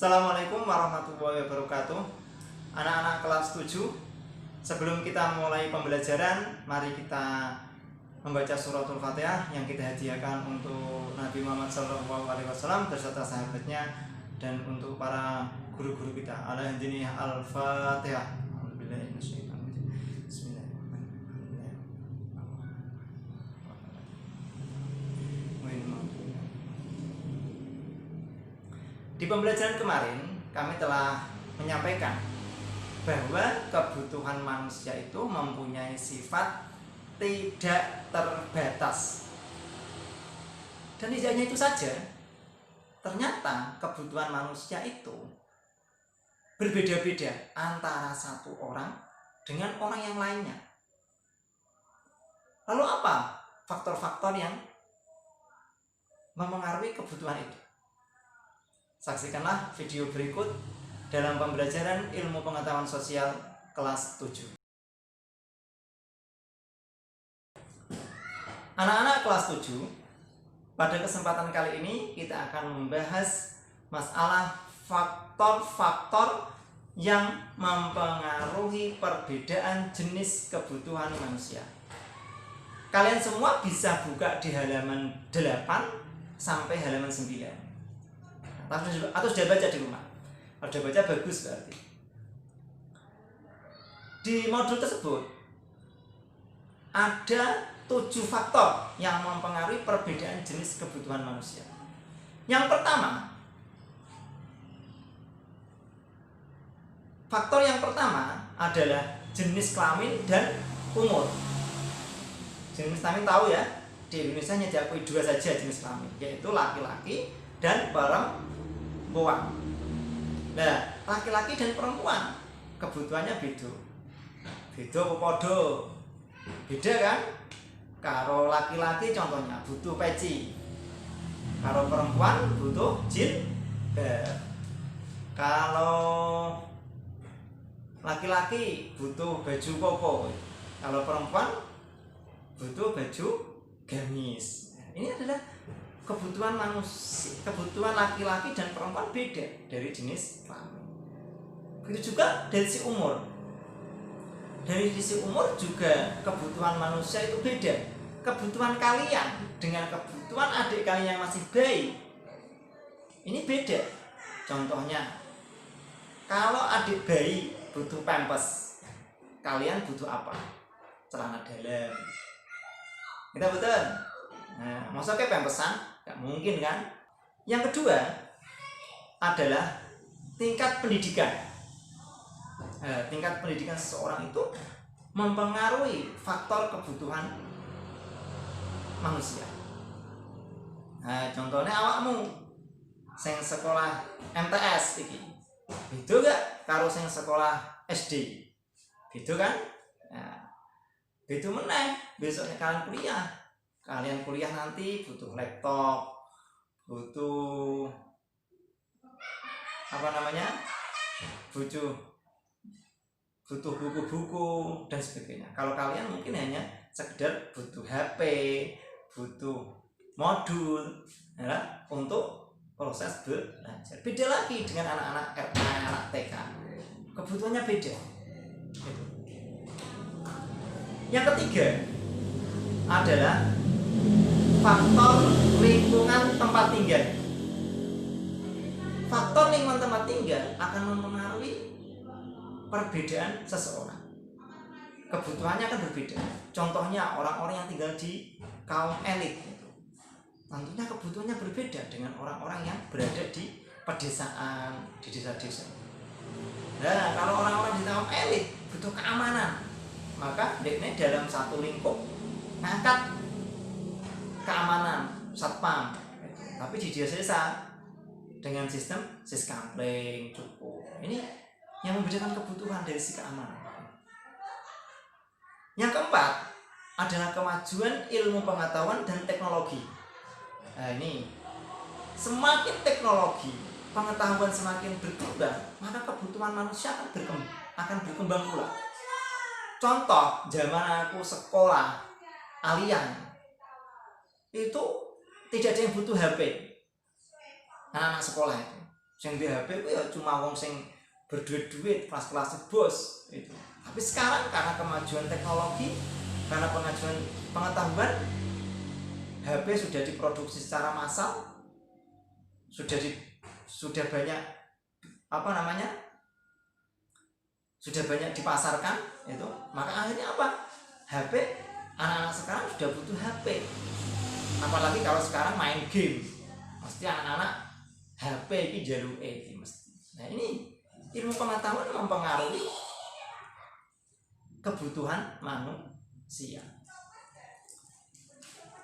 Assalamualaikum warahmatullahi wabarakatuh. Anak-anak kelas 7, sebelum kita mulai pembelajaran, mari kita membaca suratul Fatihah yang kita hadiahkan untuk Nabi Muhammad SAW beserta sahabatnya dan untuk para guru-guru kita. Alhamdulillah, Al-Fatihah. Di pembelajaran kemarin kami telah menyampaikan bahwa kebutuhan manusia itu mempunyai sifat tidak terbatas. Dan tidak hanya itu saja, ternyata kebutuhan manusia itu berbeda-beda antara satu orang dengan orang yang lainnya. Lalu apa faktor-faktor yang memengaruhi kebutuhan itu? Saksikanlah video berikut dalam pembelajaran ilmu pengetahuan sosial kelas 7. Anak-anak kelas 7, pada kesempatan kali ini kita akan membahas masalah faktor-faktor yang mempengaruhi perbedaan jenis kebutuhan manusia. Kalian semua bisa buka di halaman 8 sampai halaman 9. Atau sudah baca di rumah. Kalau sudah baca bagus berarti. Di modul tersebut ada 7 faktor yang mempengaruhi perbedaan jenis kebutuhan manusia. Yang pertama, faktor yang pertama adalah jenis kelamin dan umur. Jenis kelamin tahu ya, di Indonesia hanya diakui 2 saja jenis kelamin, yaitu laki-laki dan perempuan. Nah, laki-laki dan perempuan kebutuhannya beda apa podo? Beda kan? Kalau laki-laki contohnya butuh peci, kalau perempuan butuh jilbab. Kalau laki-laki butuh baju koko, kalau perempuan butuh baju gamis. Ini adalah kebutuhan manusia, kebutuhan laki-laki dan perempuan beda dari jenis kelamin. Begitu juga dari sisi umur. Dari sisi umur juga kebutuhan manusia itu beda. Kebutuhan kalian dengan kebutuhan adik kalian yang masih bayi ini beda. Contohnya, kalau adik bayi butuh pampers, kalian butuh apa? Celana dalam. Kita betul. Nah, maksudnya pampersan? Gak mungkin kan? Yang kedua adalah tingkat pendidikan. Tingkat pendidikan seseorang itu mempengaruhi faktor kebutuhan manusia. Contohnya awakmu sing sekolah MTS iki, beda gak karo sing sekolah SD? Beda kan? Beda meneh besoknya kalian kuliah. Kalian kuliah nanti butuh laptop, butuh butuh buku-buku dan sebagainya. Kalau kalian mungkin hanya sekedar butuh HP, butuh modul ya, untuk proses belajar. Beda lagi dengan anak-anak TK, kebutuhannya beda. Yang ketiga adalah faktor lingkungan tempat tinggal. Faktor lingkungan tempat tinggal akan mempengaruhi perbedaan seseorang. Kebutuhannya akan berbeda. Contohnya orang-orang yang tinggal di kaum elit, tentunya kebutuhannya berbeda dengan orang-orang yang berada di pedesaan, di desa-desa. Nah, kalau orang-orang di kaum elit butuh keamanan, maka ini dalam satu lingkup ngangkat keamanan satpam, tapi di desa dengan sistem siskampling cukup. Ini yang membedakan kebutuhan dari si keamanan. Yang keempat adalah kemajuan ilmu pengetahuan dan teknologi. Ini semakin teknologi pengetahuan semakin berkembang, maka kebutuhan manusia akan berkembang pula. Contoh, zaman aku sekolah alien itu tidak ada yang butuh HP. Anak-anak sekolah itu Sing di HP ku ya cuma wong sing berduit-duit, kelas-kelas bos itu. Tapi sekarang karena kemajuan teknologi, karena pengajuan pengetahuan, HP sudah diproduksi secara massal, sudah banyak sudah banyak dipasarkan itu. Maka akhirnya apa? HP, anak-anak sekarang sudah butuh HP. Apalagi kalau sekarang main game, mesti anak-anak HP ini jaluke mesti. Nah, ini ilmu pengetahuan mempengaruhi kebutuhan manusia.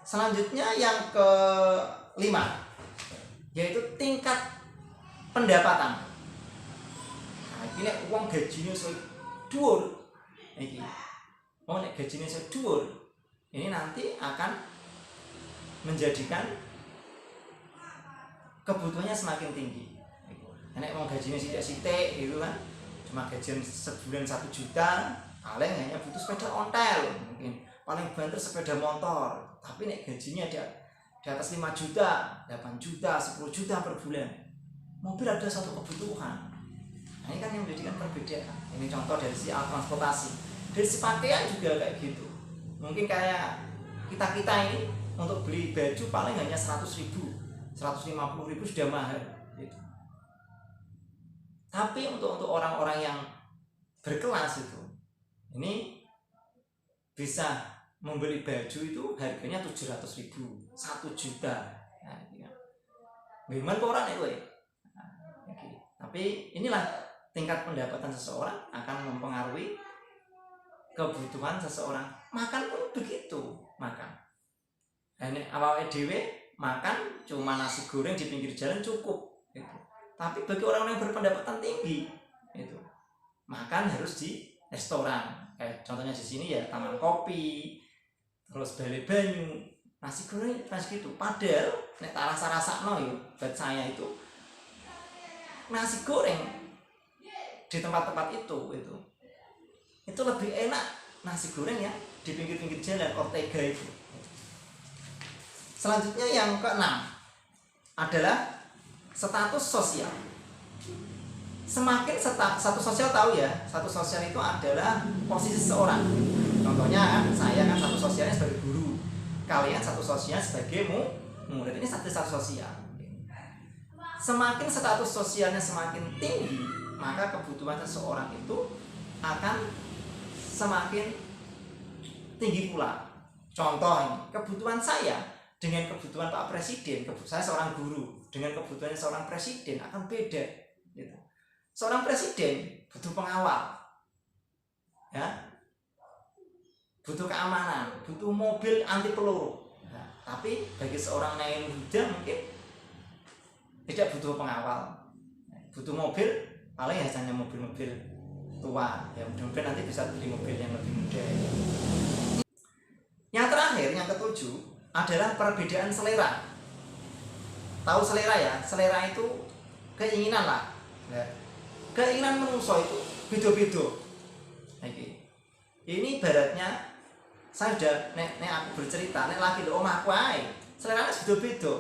Selanjutnya yang kelima, yaitu tingkat pendapatan. Nah, ini uang gajinya dhuwur. Iki. Mau nek gajinya dhuwur, ini nanti akan menjadikan kebutuhannya semakin tinggi. Nek mau gajinya sithik-sithik gitu kan, cuma gajian sebulan 1 juta, paling hanya butuh sepeda ontel, mungkin paling banter sepeda motor. Tapi nek gajinya di atas 5 juta, 8 juta, 10 juta per bulan, mobil ada satu kebutuhan. Nah, ini kan yang menjadikan perbedaan. Ini contoh dari si alat transportasi. Dari si pakaian juga kayak gitu. Mungkin kayak kita ini untuk beli baju paling hanya 100.000, 150.000 sudah mahal gitu. Tapi untuk orang-orang yang berkelas itu, ini bisa membeli baju itu harganya 700.000, 1 juta. Nah, gimana orang itu ya? Tapi inilah tingkat pendapatan seseorang akan mempengaruhi kebutuhan seseorang. Makan pun begitu, makan. Ini awalnya dewe makan cuma nasi goreng di pinggir jalan cukup gitu. Tapi bagi orang yang berpendapatan tinggi itu makan harus di restoran. Kayak contohnya di sini ya Taman Kopi, terus Bale Banyu, nasi goreng gitu. Padahal nek tak rasa-rasakno yo buat saya itu nasi goreng di tempat-tempat itu lebih enak nasi goreng ya di pinggir-pinggir jalan Ortega itu. Selanjutnya yang keenam adalah status sosial. Semakin status sosial, tahu ya, status sosial itu adalah posisi seseorang. Contohnya kan saya kan status sosialnya sebagai guru, kalian status sosialnya sebagai murid. Ini status sosial. Semakin status sosialnya semakin tinggi, maka kebutuhan seseorang itu akan semakin tinggi pula. Contoh ini, kebutuhan saya dengan kebutuhan Pak Presiden, saya seorang guru, dengan kebutuhannya seorang presiden akan beda gitu. Seorang presiden butuh pengawal ya, butuh keamanan, butuh mobil anti peluru. Nah, tapi bagi seorang Nail Huda mungkin tidak butuh pengawal, butuh mobil paling hanya mobil-mobil tua ya, mudah-mudahan nanti bisa beli mobil yang lebih muda. Yang terakhir, yang ketujuh adalah perbedaan selera. Tahu selera ya? Selera itu keinginan lah. Keinginan manusia itu beda-beda. Ini ibaratnya saya sudah nek aku bercerita, nek lagi lo omahku ae, seleranya beda-beda.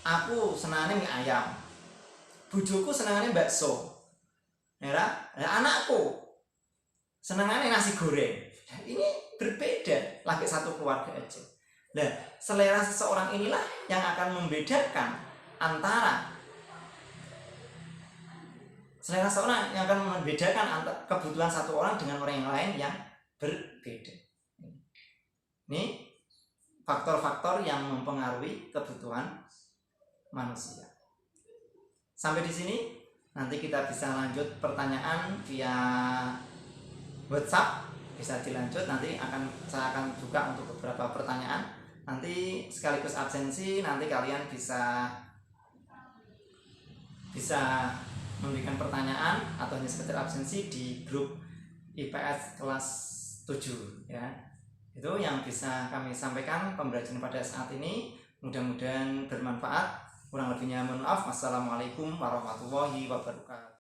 Aku senangnya mie ayam, bujuku senangnya bakso, ya, anakku senangnya nasi goreng. Ini berbeda, lagi satu keluarga aja. Nah, selera seseorang inilah yang akan membedakan antara selera seseorang yang akan membedakan antara kebutuhan satu orang dengan orang yang lain yang berbeda. Ini faktor-faktor yang mempengaruhi kebutuhan manusia. Sampai di sini, nanti kita bisa lanjut pertanyaan via WhatsApp, bisa dilanjut. Nanti saya akan buka untuk beberapa pertanyaan. Nanti sekaligus absensi, nanti kalian bisa memberikan pertanyaan atau hanya sekedar absensi di grup IPS kelas 7 ya. Itu yang bisa kami sampaikan pembelajaran pada saat ini. Mudah-mudahan bermanfaat. Kurang lebihnya mohon maaf. Wassalamualaikum warahmatullahi wabarakatuh.